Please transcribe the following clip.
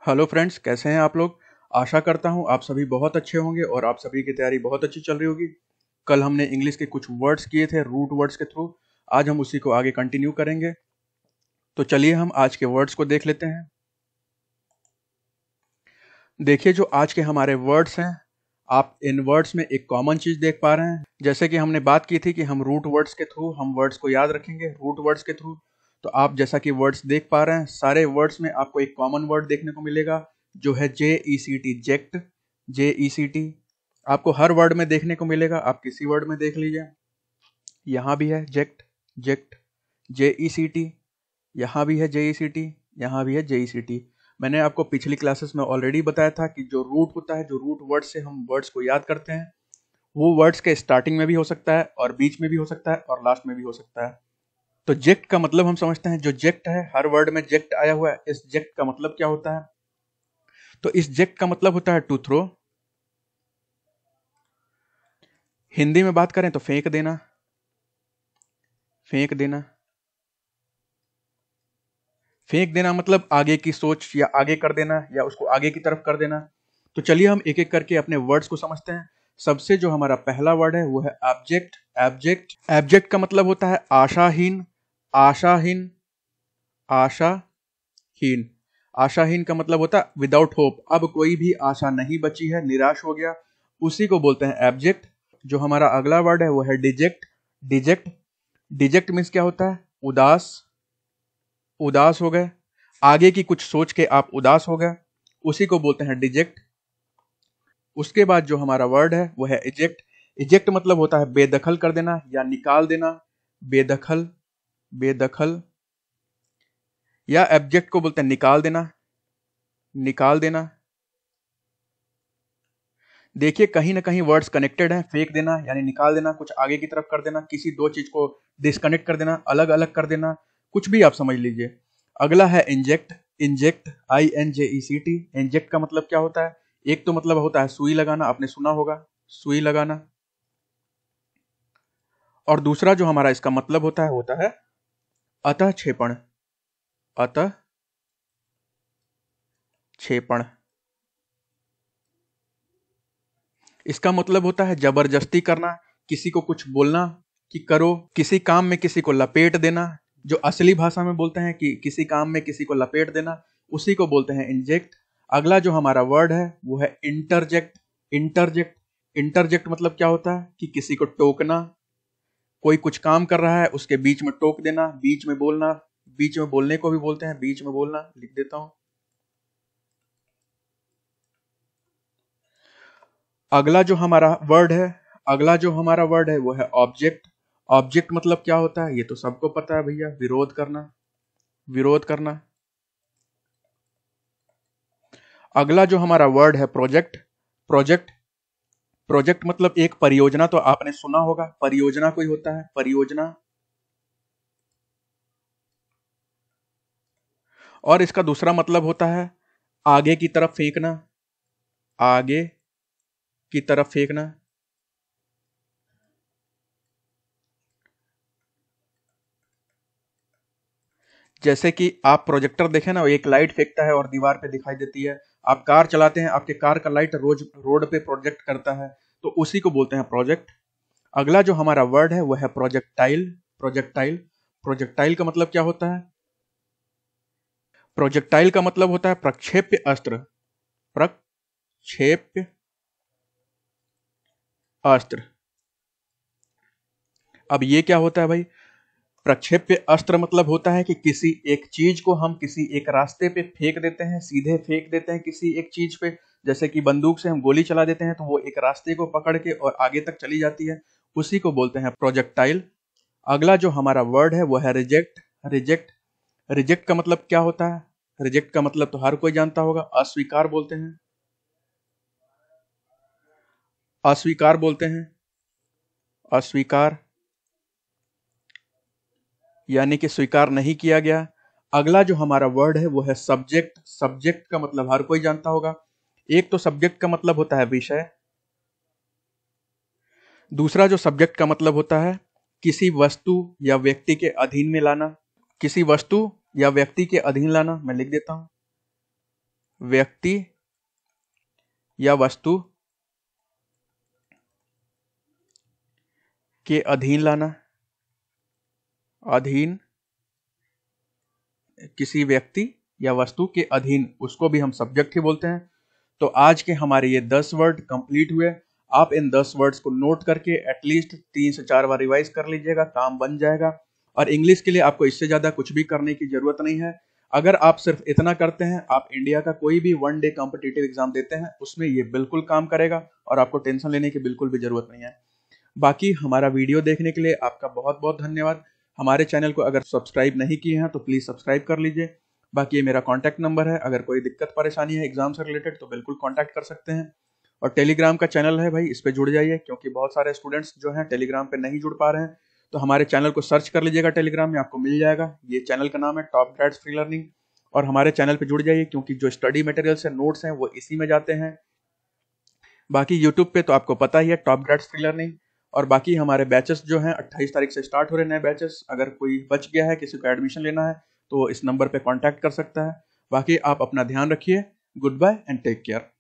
Hello friends, कैसे हैं आप लोग। आशा करता हूं आप सभी बहुत अच्छे होंगे और आप सभी की तैयारी बहुत अच्छी चल रही होगी। कल हमने इंग्लिश के कुछ वर्ड्स किए थे रूट वर्ड्स के थ्रू। आज हम उसी को आगे कंटिन्यू करेंगे। तो चलिए हम आज के वर्ड्स को देख लेते हैं। देखिए, जो आज के हमारे वर्ड्स हैं, आप इन वर्ड्स में एक कॉमन चीज देख पा रहे हैं। जैसे कि हमने बात की थी कि हम रूट वर्ड्स के थ्रू हम वर्ड्स को याद रखेंगे, रूट वर्ड्स के थ्रू। तो आप जैसा कि वर्ड्स देख पा रहे हैं, सारे वर्ड्स में आपको एक कॉमन वर्ड देखने को मिलेगा, जो है JECT, जेक्ट। JECT आपको हर वर्ड में देखने को मिलेगा। आप किसी वर्ड में देख लीजिए, यहाँ भी है जेक्ट, जेक्ट। JECT, यहाँ भी है JECT, यहाँ भी है JECT। मैंने आपको पिछली क्लासेस में ऑलरेडी बताया था कि जो रूट होता है, जो रूट वर्ड से हम वर्ड्स को याद करते हैं, वो वर्ड्स के स्टार्टिंग में भी हो सकता है और बीच में भी हो सकता है और लास्ट में भी हो सकता है। तो जेक्ट का मतलब हम समझते हैं, जो जेक्ट है, हर वर्ड में जेक्ट आया हुआ है। इस जेक्ट का मतलब क्या होता है? तो इस जेक्ट का मतलब होता है टू थ्रो। हिंदी में बात करें तो फेंक देना, फेंक देना। फेंक देना मतलब आगे की सोच या आगे कर देना या उसको आगे की तरफ कर देना। तो चलिए हम एक एक करके अपने वर्ड्स को समझते हैं। सबसे जो हमारा पहला वर्ड है वो है एब्जेक्ट। एब्जेक्ट, एब्जेक्ट का मतलब होता है आशाहीन, आशाहीन, आशाहीन। आशाहीन का मतलब होता है विदाउट होप। अब कोई भी आशा नहीं बची है, निराश हो गया, उसी को बोलते हैं एब्जेक्ट। जो हमारा अगला वर्ड है वो है डिजेक्ट। डिजेक्ट, डिजेक्ट मीन्स क्या होता है? उदास, उदास हो गए, आगे की कुछ सोच के आप उदास हो गए, उसी को बोलते हैं डिजेक्ट। उसके बाद जो हमारा वर्ड है वो है इजेक्ट। इजेक्ट मतलब होता है बेदखल कर देना या निकाल देना। बेदखल, बेदखल। या एब्जेक्ट को बोलते हैं निकाल देना, निकाल देना। देखिए, कहीं ना कहीं वर्ड्स कनेक्टेड हैं। फेंक देना यानी निकाल देना, कुछ आगे की तरफ कर देना, किसी दो चीज को डिस्कनेक्ट कर देना, अलग अलग कर देना, कुछ भी आप समझ लीजिए। अगला है इंजेक्ट। Inject, INJECT। इंजेक्ट का मतलब क्या होता है? एक तो मतलब होता है सुई लगाना, आपने सुना होगा, सुई लगाना। और दूसरा जो हमारा इसका मतलब होता है अतः क्षेपण। अतः क्षेपण, इसका मतलब होता है जबरदस्ती करना, किसी को कुछ बोलना कि करो, किसी काम में किसी को लपेट देना। जो असली भाषा में बोलते हैं कि किसी काम में किसी को लपेट देना, उसी को बोलते हैं इंजेक्ट। अगला जो हमारा वर्ड है वो है इंटरजेक्ट। इंटरजेक्ट, इंटरजेक्ट मतलब क्या होता है? कि किसी को टोकना। कोई कुछ काम कर रहा है, उसके बीच में टोक देना, बीच में बोलना। बीच में बोलने को भी बोलते हैं बीच में बोलना, लिख देता हूं। अगला जो हमारा वर्ड है, अगला जो हमारा वर्ड है वो है ऑब्जेक्ट। ऑब्जेक्ट मतलब क्या होता है? ये तो सबको पता है भैया, विरोध करना, विरोध करना। अगला जो हमारा वर्ड है प्रोजेक्ट। प्रोजेक्ट, प्रोजेक्ट मतलब एक परियोजना, तो आपने सुना होगा, परियोजना कोई होता है, परियोजना। और इसका दूसरा मतलब होता है आगे की तरफ फेंकना, आगे की तरफ फेंकना। जैसे कि आप प्रोजेक्टर देखें ना, एक लाइट फेंकता है और दीवार पे दिखाई देती है। आप कार चलाते हैं, आपके कार का लाइट रोज रोड पे प्रोजेक्ट करता है, तो उसी को बोलते हैं प्रोजेक्ट। अगला जो हमारा वर्ड है वह है प्रोजेक्टाइल। प्रोजेक्टाइल, प्रोजेक्टाइल का मतलब क्या होता है? प्रोजेक्टाइल का मतलब होता है प्रक्षेप्य अस्त्र। प्रक्षेप्य अस्त्र। अब ये क्या होता है भाई? प्रक्षेप्य अस्त्र मतलब होता है कि किसी एक चीज को हम किसी एक रास्ते पे फेंक देते हैं, सीधे फेंक देते हैं किसी एक चीज पे। जैसे कि बंदूक से हम गोली चला देते हैं तो वो एक रास्ते को पकड़ के और आगे तक चली जाती है, उसी को बोलते हैं प्रोजेक्टाइल। अगला जो हमारा वर्ड है वो है रिजेक्ट। रिजेक्ट, रिजेक्ट का मतलब क्या होता है? रिजेक्ट का मतलब तो हर कोई जानता होगा, अस्वीकार बोलते हैं, अस्वीकार बोलते हैं, अस्वीकार यानी कि स्वीकार नहीं किया गया। अगला जो हमारा वर्ड है वो है सब्जेक्ट। सब्जेक्ट का मतलब हर कोई जानता होगा। एक तो सब्जेक्ट का मतलब होता है विषय, दूसरा जो सब्जेक्ट का मतलब होता है किसी वस्तु या व्यक्ति के अधीन में लाना। किसी वस्तु या व्यक्ति के अधीन लाना, मैं लिख देता हूं। व्यक्ति या वस्तु के अधीन लाना, अधीन, किसी व्यक्ति या वस्तु के अधीन, उसको भी हम सब्जेक्ट ही बोलते हैं। तो आज के हमारे ये 10 वर्ड कंप्लीट हुए। आप इन 10 वर्ड्स को नोट करके एटलीस्ट 3 से 4 बार रिवाइज कर लीजिएगा, काम बन जाएगा। और इंग्लिश के लिए आपको इससे ज़्यादा कुछ भी करने की ज़रूरत नहीं है। अगर आप सिर्फ इतना करते हैं, आप इंडिया का कोई भी 1 डे कॉम्पिटिटिव एग्जाम देते हैं, उसमें ये बिल्कुल काम करेगा और आपको टेंशन लेने की बिल्कुल भी ज़रूरत नहीं है। बाकी हमारा वीडियो देखने के लिए आपका बहुत बहुत धन्यवाद। हमारे चैनल को अगर सब्सक्राइब नहीं किए हैं तो प्लीज़ सब्सक्राइब कर लीजिए। बाकी ये मेरा कॉन्टैक्ट नंबर है, अगर कोई दिक्कत परेशानी है एग्जाम से रिलेटेड तो बिल्कुल कॉन्टैक्ट कर सकते हैं। और टेलीग्राम का चैनल है भाई, इस पर जुड़ जाइए, क्योंकि बहुत सारे स्टूडेंट्स जो हैं टेलीग्राम पे नहीं जुड़ पा रहे हैं। तो हमारे चैनल को सर्च कर लीजिएगा, टेलीग्राम में आपको मिल जाएगा। ये चैनल का नाम है टॉप ग्रेड्स फ्री लर्निंग। और हमारे चैनल पे जुड़ जाइए, क्योंकि जो स्टडी मटेरियल्स हैं, नोट्स हैं, वो इसी में जाते हैं। बाकी यूट्यूब पे तो आपको पता ही है, टॉप ग्रेड्स फ्री लर्निंग। और बाकी हमारे बैचेस जो हैं 28 तारीख से स्टार्ट हो रहे हैं, नए बैचेस। अगर कोई बच गया है, किसी को एडमिशन लेना है, तो इस नंबर पे कांटेक्ट कर सकता है। बाकी आप अपना ध्यान रखिए। Goodbye and take care.